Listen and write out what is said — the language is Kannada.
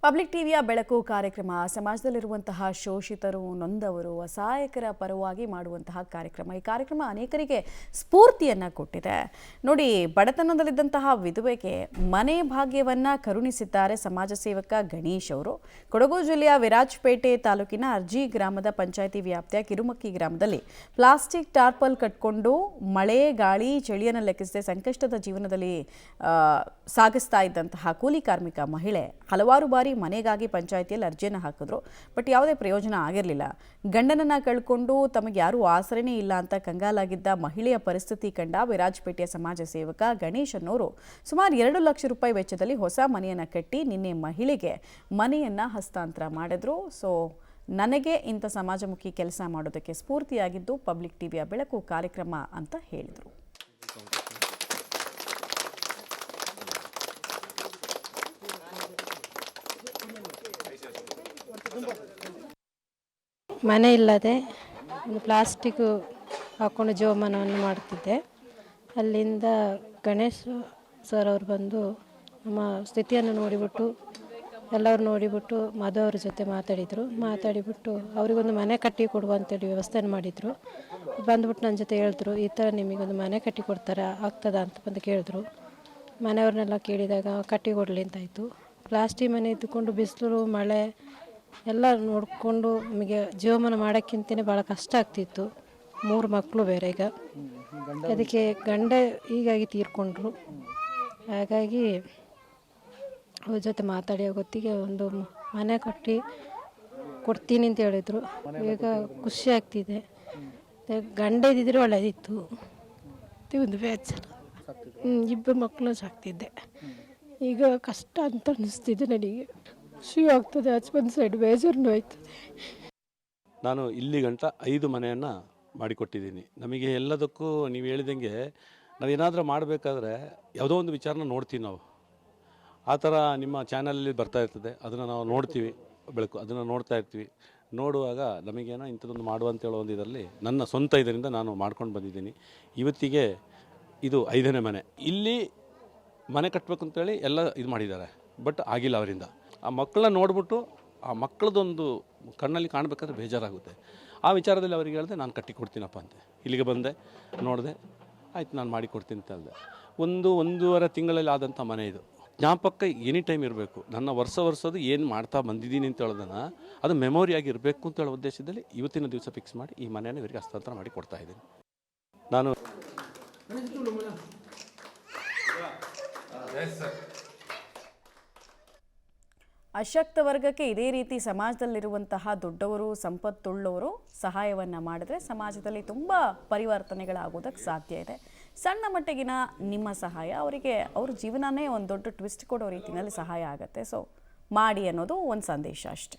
ಪಬ್ಲಿಕ್ ಟಿವಿಯ ಬೆಳಕು ಕಾರ್ಯಕ್ರಮ ಸಮಾಜದಲ್ಲಿರುವಂತಹ ಶೋಷಿತರು, ನೊಂದವರು, ಅಸಹಾಯಕರ ಪರವಾಗಿ ಮಾಡುವಂತಹ ಕಾರ್ಯಕ್ರಮ. ಈ ಕಾರ್ಯಕ್ರಮ ಅನೇಕರಿಗೆ ಸ್ಫೂರ್ತಿಯನ್ನು ಕೊಟ್ಟಿದೆ. ನೋಡಿ, ಬಡತನದಲ್ಲಿದ್ದಂತಹ ವಿಧವೆಗೆ ಮನೆ ಭಾಗ್ಯವನ್ನು ಕರುಣಿಸಿದ್ದಾರೆ ಸಮಾಜ ಸೇವಕ ಗಣೇಶ್ ಅವರು. ಕೊಡಗು ಜಿಲ್ಲೆಯ ವಿರಾಜಪೇಟೆ ತಾಲೂಕಿನ ಅರ್ಜಿ ಗ್ರಾಮದ ಪಂಚಾಯಿತಿ ವ್ಯಾಪ್ತಿಯ ಕಿರುಮಕ್ಕಿ ಗ್ರಾಮದಲ್ಲಿ ಪ್ಲಾಸ್ಟಿಕ್ ಟಾರ್ಪಲ್ ಕಟ್ಕೊಂಡು ಮಳೆ, ಗಾಳಿ, ಚಳಿಯನ್ನು ಲೆಕ್ಕಿಸದೆ ಸಂಕಷ್ಟದ ಜೀವನದಲ್ಲಿ ಸಾಗಿಸ್ತಾ ಇದ್ದಂತಹ ಕೂಲಿ ಕಾರ್ಮಿಕ ಮಹಿಳೆ ಹಲವಾರು ಬಾರಿ ಮನೆಗಾಗಿ ಪಂಚಾಯಿತಿಯಲ್ಲಿ ಅರ್ಜಿಯನ್ನು ಹಾಕಿದ್ರು. ಬಟ್ ಯಾವುದೇ ಪ್ರಯೋಜನ ಆಗಿರಲಿಲ್ಲ. ಗಂಡನನ್ನು ಕಳ್ಕೊಂಡು ತಮಗೆ ಯಾರೂ ಆಸರೆನೇ ಇಲ್ಲ ಅಂತ ಕಂಗಾಲಾಗಿದ್ದ ಮಹಿಳೆಯ ಪರಿಸ್ಥಿತಿ ಕಂಡ ವಿರಾಜಪೇಟೆಯ ಸಮಾಜ ಸೇವಕ ಗಣೇಶ್ ಅನ್ನೋರು ಸುಮಾರು 2 ಲಕ್ಷ ರೂಪಾಯಿ ವೆಚ್ಚದಲ್ಲಿ ಹೊಸ ಮನೆಯನ್ನು ಕಟ್ಟಿ ನಿನ್ನೆ ಮಹಿಳೆಗೆ ಮನೆಯನ್ನು ಹಸ್ತಾಂತರ ಮಾಡಿದ್ರು. ಸೊ ನನಗೆ ಇಂಥ ಸಮಾಜಮುಖಿ ಕೆಲಸ ಮಾಡೋದಕ್ಕೆ ಸ್ಫೂರ್ತಿಯಾಗಿದ್ದು ಪಬ್ಲಿಕ್ ಟಿವಿಯ ಬೆಳಕು ಕಾರ್ಯಕ್ರಮ ಅಂತ ಹೇಳಿದರು. ಮನೆ ಇಲ್ಲದೆ ಒಂದು ಪ್ಲಾಸ್ಟಿಕ್ ಹಾಕ್ಕೊಂಡು ಜೀವಮಾನವನ್ನು ಮಾಡ್ತಿದ್ದೆ. ಅಲ್ಲಿಂದ ಗಣೇಶ್ ಸರ್ ಅವರು ಬಂದು ನಮ್ಮ ಸ್ಥಿತಿಯನ್ನು ನೋಡಿಬಿಟ್ಟು ಎಲ್ಲರೂ ನೋಡಿಬಿಟ್ಟು ಮಧುವ್ರ ಜೊತೆ ಮಾತಾಡಿಬಿಟ್ಟು ಅವರಿಗೊಂದು ಮನೆ ಕಟ್ಟಿ ಕೊಡುವ ಅಂತೇಳಿ ವ್ಯವಸ್ಥೆಯನ್ನು ಮಾಡಿದರು. ಬಂದ್ಬಿಟ್ಟು ನನ್ನ ಜೊತೆ ಹೇಳಿದ್ರು, ಈ ಥರ ನಿಮಗೊಂದು ಮನೆ ಕಟ್ಟಿ ಕೊಡ್ತಾರೆ, ಆಗ್ತದ ಅಂತ ಬಂದು ಕೇಳಿದ್ರು. ಮನೆಯವ್ರನ್ನೆಲ್ಲ ಕೇಳಿದಾಗ ಕಟ್ಟಿ ಕೊಡಲಿ ಅಂತಾಯಿತು. ಪ್ಲಾಸ್ಟಿಕ್ ಮನೆ ಇದ್ದುಕೊಂಡು ಬಿಸಿಲು ಮಳೆ ಎಲ್ಲ ನೋಡಿಕೊಂಡು ನಮಗೆ ಜೀವಮಾನ ಮಾಡೋಕ್ಕಿಂತಲೇ ಭಾಳ ಕಷ್ಟ ಆಗ್ತಿತ್ತು. 3 ಮಕ್ಕಳು ಬೇರೆ. ಈಗ ಅದಕ್ಕೆ ಗಂಡ ಹೀಗಾಗಿ ತೀರ್ಕೊಂಡ್ರು. ಹಾಗಾಗಿ ಅವ್ರ ಜೊತೆ ಮಾತಾಡಿ ಗೊತ್ತಿಗೆ ಒಂದು ಮನೆ ಕಟ್ಟಿ ಕೊಡ್ತೀನಿ ಅಂತ ಹೇಳಿದರು. ಈಗ ಖುಷಿ ಆಗ್ತಿದೆ. ಗಂಡ ಇದ್ದಿದ್ರೆ ಒಳ್ಳೆಯದಿತ್ತು. ಒಂದು ಬೇಜಾರ. 2 ಮಕ್ಕಳು ಸಾಕ್ತಿದ್ದೆ. ಈಗ ಕಷ್ಟ ಅಂತ ಅನ್ನಿಸ್ತಿದೆ ನನಗೆ. ಖುಷಿ ಆಗ್ತದೆ, ಒಂದು ಸೈಡ್ ಬೇಜಾರನೂ ಆಯ್ತದೆ. ನಾನು ಇಲ್ಲಿ ಗಂಟ 5 ಮನೆಯನ್ನು ಮಾಡಿಕೊಟ್ಟಿದ್ದೀನಿ. ನಮಗೆ ಎಲ್ಲದಕ್ಕೂ ನೀವು ಹೇಳಿದಂಗೆ ನಾವೇನಾದರೂ ಮಾಡಬೇಕಾದ್ರೆ ಯಾವುದೋ ಒಂದು ವಿಚಾರನ ನೋಡ್ತೀವಿ ನಾವು. ಆ ಥರ ನಿಮ್ಮ ಚಾನಲಲ್ಲಿ ಬರ್ತಾ ಇರ್ತದೆ, ಅದನ್ನು ನಾವು ನೋಡ್ತೀವಿ. ಬೆಳಕು ಅದನ್ನು ನೋಡ್ತಾ ಇರ್ತೀವಿ. ನೋಡುವಾಗ ನಮಗೇನೋ ಇಂಥದ್ದೊಂದು ಮಾಡುವಂತ ಹೇಳೋ ಒಂದು ಇದರಲ್ಲಿ ನನ್ನ ಸ್ವಂತ ಇದರಿಂದ ನಾನು ಮಾಡ್ಕೊಂಡು ಬಂದಿದ್ದೀನಿ. ಇವತ್ತಿಗೆ ಇದು 5ನೇ ಮನೆ. ಇಲ್ಲಿ ಮನೆ ಕಟ್ಟಬೇಕು ಅಂತೇಳಿ ಎಲ್ಲ ಇದು ಮಾಡಿದ್ದಾರೆ, ಬಟ್ ಆಗಿಲ್ಲ ಅವರಿಂದ. ಆ ಮಕ್ಕಳನ್ನ ನೋಡಿಬಿಟ್ಟು ಆ ಮಕ್ಕಳದೊಂದು ಕಣ್ಣಲ್ಲಿ ಕಾಣಬೇಕಾದ್ರೆ ಬೇಜಾರಾಗುತ್ತೆ. ಆ ವಿಚಾರದಲ್ಲಿ ಅವರಿಗೆ ಹೇಳಿದೆ, ನಾನು ಕಟ್ಟಿ ಕೊಡ್ತೀನಪ್ಪ ಅಂತೆ. ಇಲ್ಲಿಗೆ ಬಂದೆ, ನೋಡಿದೆ, ಆಯ್ತು ನಾನು ಮಾಡಿಕೊಡ್ತೀನಿ ಅಂತ ಹೇಳಿದೆ. 1.5 ತಿಂಗಳಲ್ಲಿ ಆದಂಥ ಮನೆ ಇದು. ಜ್ಞಾಪಕ ಎನಿ ಟೈಮ್ ಇರಬೇಕು. ನನ್ನ ವರ್ಷದ್ದು ಏನು ಮಾಡ್ತಾ ಬಂದಿದ್ದೀನಿ ಅಂತ ಹೇಳೋದನ್ನು ಅದು ಮೆಮೊರಿಯಾಗಿ ಇರಬೇಕು ಅಂತ ಹೇಳೋ ಉದ್ದೇಶದಲ್ಲಿ ಇವತ್ತಿನ ದಿವಸ ಫಿಕ್ಸ್ ಮಾಡಿ ಈ ಮನೆಯನ್ನು ಇವರಿಗೆ ಹಸ್ತಾಂತರ ಮಾಡಿ ಕೊಡ್ತಾ ಇದ್ದೀನಿ. ನಾನು ಅಶಕ್ತ ವರ್ಗಕ್ಕೆ ಇದೇ ರೀತಿ ಸಮಾಜದಲ್ಲಿರುವಂತಹ ದೊಡ್ಡವರು, ಸಂಪತ್ತುಳ್ಳವರು ಸಹಾಯವನ್ನು ಮಾಡಿದ್ರೆ ಸಮಾಜದಲ್ಲಿ ತುಂಬ ಪರಿವರ್ತನೆಗಳಾಗೋದಕ್ಕೆ ಸಾಧ್ಯ ಇದೆ. ಸಣ್ಣ ಮಟ್ಟಿಗಿನ ನಿಮ್ಮ ಸಹಾಯ ಅವರಿಗೆ ಅವ್ರ ಜೀವನನೇ ಒಂದು ದೊಡ್ಡ ಟ್ವಿಸ್ಟ್ ಕೊಡೋ ರೀತಿಯಲ್ಲಿ ಸಹಾಯ ಆಗುತ್ತೆ. ಸೊ ಮಾಡಿ ಅನ್ನೋದು ಒಂದು ಸಂದೇಶ ಅಷ್ಟೆ.